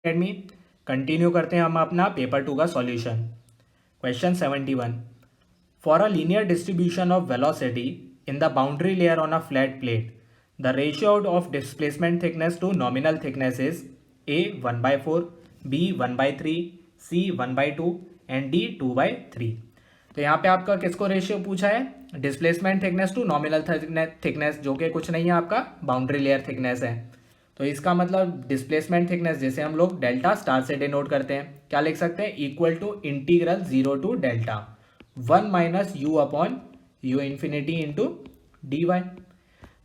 Academy continue करते हैं हम अपना पेपर 2 का solution. Question 71। For a linear distribution of velocity in the boundary layer on a flat plate the ratio of displacement thickness to nominal thickness is A 1/4, B 1/3, C 1/2 and D 2/3। तो यहाँ पे आपका किसको ratio पूछा है? Displacement thickness to nominal thickness, जो कि कुछ नहीं है, आपका बाउंड्री लेयर थिकनेस है। तो इसका मतलब डिस्प्लेसमेंट थिकनेस जिसे हम लोग डेल्टा स्टार से डिनोट करते हैं, क्या लिख सकते हैं? Equal to integral 0 to delta 1 minus u upon u infinity into d y.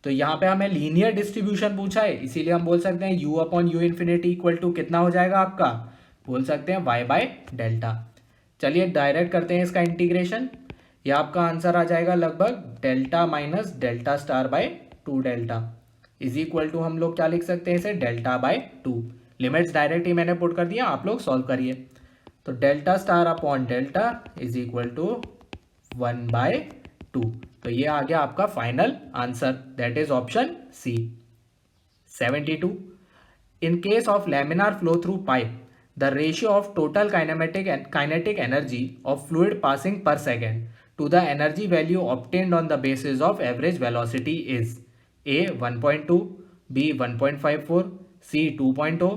तो यहाँ पे हमें लीनियर डिस्ट्रीब्यूशन पूछा है, इसीलिए हम बोल सकते हैं u upon u infinity equal to कितना हो जाएगा आपका? बोल सकते हैं y बाय डेल्टा। चलिए डायरेक्ट करते हैं इसका इंटीग्रेशन। ये आपका आंसर आ जाएगा लगभग delta minus delta star by 2 delta is equal to, हम लोग क्या लिख सकते हैं इसे? Delta by 2। लिमिट्स डायरेक्ट ही मैंने पुट कर दिया, आप लोग सॉल्व करिए। तो delta star upon delta is equal to 1/2। तो ये आ गया आपका final answer, that is option C. 72। In case of laminar flow through pipe, the ratio of total kinetic energy of fluid passing per second to the energy value obtained on the basis of average velocity is A 1.2, B 1.54, C 2.0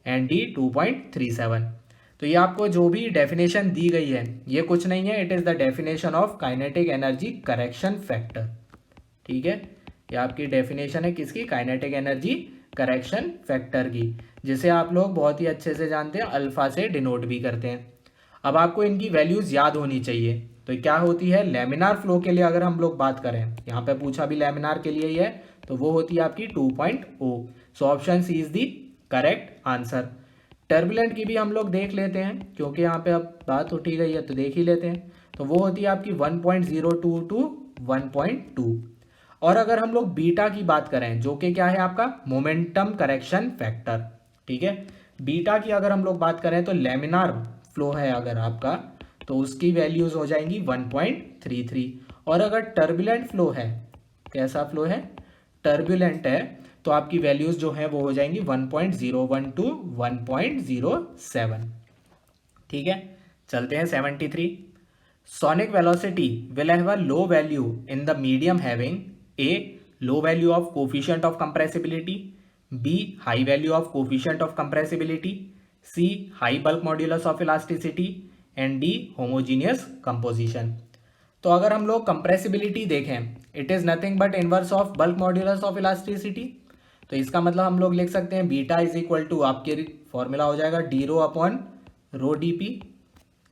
and D 2.37। तो ये आपको जो भी definition दी गई है ये कुछ नहीं है, it is the definition of kinetic energy correction factor. ठीक है, ये आपकी डेफिनेशन है किसकी? काइनेटिक एनर्जी करेक्शन फैक्टर की, जिसे आप लोग बहुत ही अच्छे से जानते हैं, अल्फा से डिनोट भी करते हैं। अब आपको इनकी वैल्यूज़ याद होनी चाहिए। तो क्या होती है लेमिनार फ्लो के लिए? अगर हम लोग बात करें, यहाँ पे पूछा भी लेमिनार के लिए ही है, तो वो होती है आपकी 2.0। So option C is the correct answer. Turbulent की भी हम लोग देख लेते हैं, क्योंकि यहाँ पे अब बात उठी गई है तो देख ही लेते हैं। तो वो होती है आपकी 1.02 टू 1.2। और अगर हम लोग बीटा की बात करें, जो कि क्या है आपका? Momentum correction factor. ठीक है, बीटा की अगर हम लोग बात करें तो लेमिनार फ्लो है अगर आपका, तो उसकी वैल्यूज हो जाएंगी 1.33। और अगर टर्बुलेंट फ्लो है, कैसा फ्लो है? टर्बुलेंट है, तो आपकी वैल्यूज जो है वो हो जाएंगी 1.01 टू 1.07। ठीक है, चलते हैं 73। Sonic velocity will have a low value in the medium having A. Low value of coefficient of compressibility, B. High value of coefficient of compressibility, C. High bulk modulus of elasticity and D. Homogeneous composition। तो अगर हम लोग compressibility देखें, it is nothing but inverse of bulk modulus of elasticity. तो इसका मतलब हम लोग लिख सकते हैं बीटा इज इक्वल टू, आपके फॉर्मूला हो जाएगा D rho upon rho D P.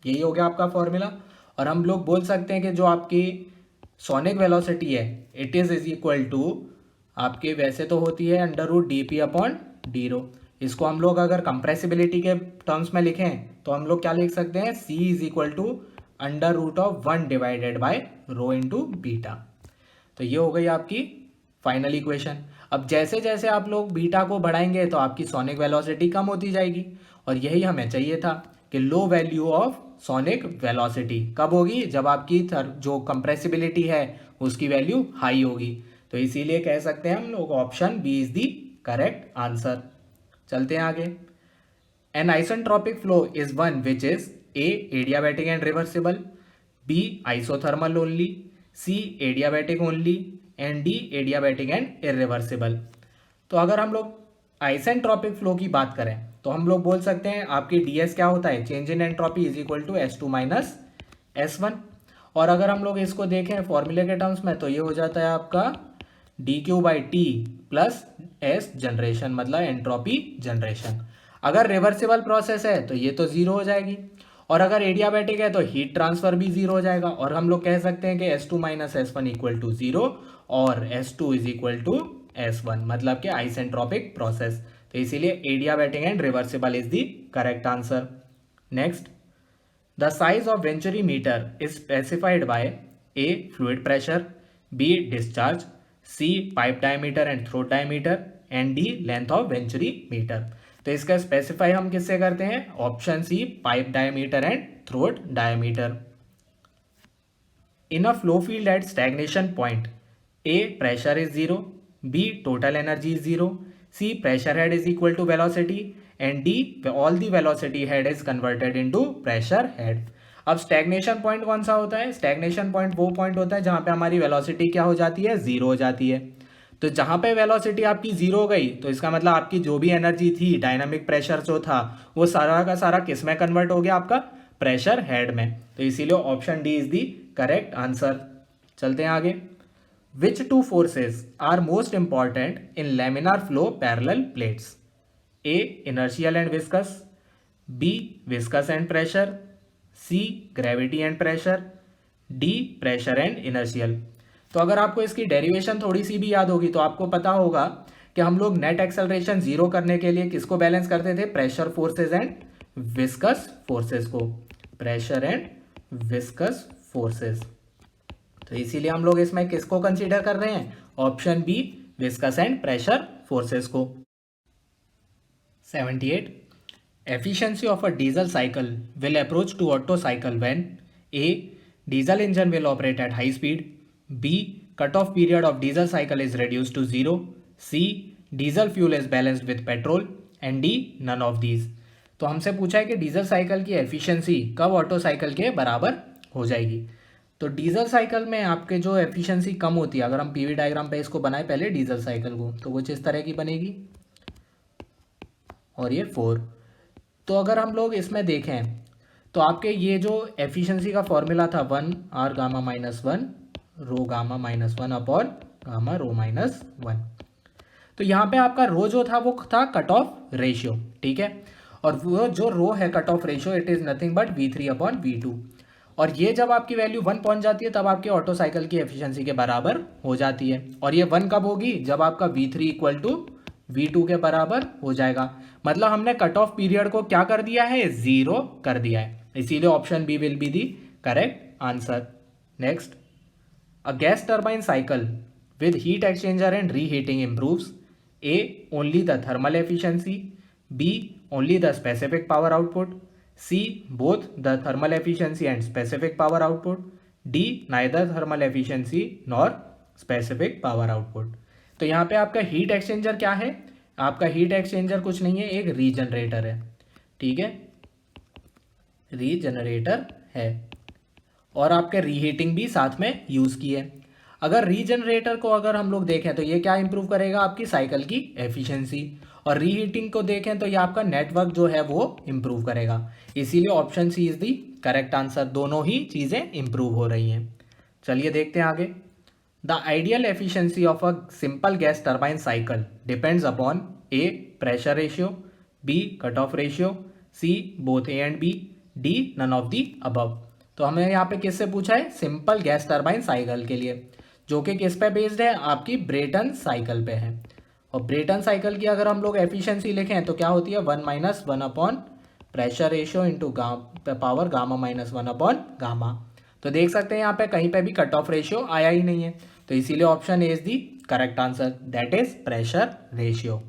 यही हो गया आपका फॉर्मूला। और हम लोग बोल सकते हैं कि जो आपकी सोनिक वेलोसिटी है, इट इज इक्वल टू आपके, वैसे तो होती है under root D P upon D rho. इसको हम लोग अगर कंप्रेसिबिलिटी के टर्म्स में लिखें तो हम लोग क्या लिख सकते हैं? C is equal to under root of 1 divided by rho into beta. तो ये हो गई आपकी फाइनल इक्वेशन। अब जैसे जैसे आप लोग बीटा को बढ़ाएंगे तो आपकी सोनिक वेलोसिटी कम होती जाएगी, और यही हमें चाहिए था कि low value of sonic velocity कब होगी? जब आपकी जो कंप्रेसिबिलिटी है उसकी वैल्यू हाई होगी। तो इसीलिए कह सकते हैं हम लोग option B is the correct answer. चलते हैं आगे। An isentropic flow is one which is A adiabatic and reversible, B isothermal only, C adiabatic only and D adiabatic and irreversible. तो अगर हम लोग आइसेंट्रोपिक फ्लो की बात करें तो हम लोग बोल सकते हैं आपकी ds क्या होता है? Change in entropy is equal to S2 माइनस S1। और अगर हम लोग इसको देखें फॉर्मूले के टर्म्स में तो ये हो जाता है आपका dq/t प्लस S जनरेशन, मतलब एंट्रोपी जनरेशन। अगर रिवर्सिबल प्रोसेस है तो ये तो जीरो हो जाएगी, और अगर एडियाबैटिक है तो हीट ट्रांसफर भी जीरो हो जाएगा। और हम लोग कह सकते हैं कि S2 माइनस S1 इक्वल टू जीरो और S2 is equal to S1, मतलब कि आइसेंट्रोपिक प्रोसेस। तो इसीलिए adiabatic and reversible is the correct answer. Next, the size of venturi meter is specified by A fluid pressure, B discharge, C pipe diameter and throat diameter and D length of venturi meter. तो इसका specify हम किससे करते हैं? Option C pipe diameter and throat diameter. In a flow field at stagnation point, A. Pressure is 0, B. Total energy is 0, C. Pressure head is equal to velocity and D all the velocity head is converted into pressure head. अब stagnation point कौन सा होता है? Stagnation point वो point होता है जहां पे हमारी वेलोसिटी क्या हो जाती है? जीरो हो जाती है। तो जहां पे वेलोसिटी आपकी जीरो हो गई तो इसका मतलब आपकी जो भी एनर्जी थी, डायनामिक प्रेशर जो था, वो सारा का सारा किस में कन्वर्ट हो गया? आपका प्रेशर हेड में। तो इसीलिए option D is the correct answer. चलते हैं आगे। Which two forces are most important in laminar flow parallel plates? A inertial and viscous, B viscous and pressure, C gravity and pressure, D pressure and inertial. तो अगर आपको इसकी derivation थोड़ी सी भी याद होगी तो आपको पता होगा कि हम लोग नेट एक्सेलरेशन जीरो करने के लिए किसको बैलेंस करते थे? Pressure forces and viscous forces को। Pressure and viscous forces. तो इसीलिए हम लोग इसमें किसको कंसीडर कर रहे हैं? Option B viscous and pressure forces को। 78. Efficiency of a diesel cycle will approach to Otto cycle when A. Diesel engine will operate at high speed, B. Cutoff period of diesel cycle is reduced to 0, C. Diesel fuel is balanced with petrol, and D. None of these. तो हमसे पूछा है कि diesel cycle की efficiency कब auto cycle के बराबर हो जाएगी। तो डीजल साइकिल में आपके जो एफिशिएंसी कम होती है, अगर हम पीवी डायग्राम पे इसको बनाए पहले डीजल साइकिल को, तो कुछ इस तरह की बनेगी और ये 4। तो अगर हम लोग इसमें देखें तो आपके ये जो एफिशिएंसी का फॉर्मूला था 1 r gamma minus 1 rho gamma minus 1 upon gamma rho minus 1। तो यहाँ पे आपका रो जो था वो था कट ऑफ रेशियो, ठीक है। और वो जो रो है cut off ratio it is nothing but V3 upon V2। और ये जब आपकी वैल्यू 1 पहुंच जाती है तब आपके ऑटो साइकिल की एफिशिएंसी के बराबर हो जाती है। और ये 1 कब होगी? जब आपका V3 इक्वल टू V2 के बराबर हो जाएगा। मतलब हमने कट ऑफ पीरियड को क्या कर दिया है? 0 कर दिया है। इसीलिए option B will be the correct answer. Next, a gas turbine cycle with heat exchanger and reheating improves A. only the thermal efficiency, B. only the specific power output, C. both the thermal efficiency and specific power output, D. neither thermal efficiency nor specific power output। तो यहाँ पे आपका heat exchanger क्या है? आपका heat exchanger कुछ नहीं है, एक रीजनरेटर है, ठीक है, रीजनरेटर है। और आपके रीहीटिंग भी साथ में यूज़ की है। अगर रीजनरेटर को अगर हम लोग देखें तो ये क्या इंप्रूव करेगा? आपकी साइकिल की एफिशिएंसी। और रीहीटिंग को देखें तो ये आपका नेटवर्क जो है वो इंप्रूव करेगा। इसीलिए option C is the correct answer. दोनों ही चीज़ें इंप्रूव हो रही हैं। चलिए देखते हैं आगे। The ideal efficiency of a simple gas turbine cycle depends upon A pressure ratio, B cut off ratio, C both A and B, D none of the above. तो हमें यहाँ पे किससे पूछा है? सिंपल गैस टर्बाइन साइकिल के लिए, जो कि किस पे बेस्ड है? आपकी ब्रेटन साइकिल पे है। और ब्रेटन साइकिल की अगर हम लोग एफिशिएंसी लिखें तो क्या होती है? 1 minus 1 upon pressure ratio into power gamma minus 1 upon gamma. तो देख सकते हैं यहाँ पे कहीं पे भी कट ऑफ रेशियो आया ही नहीं है। तो इसीलिए option A is the correct answer, that is pressure ratio.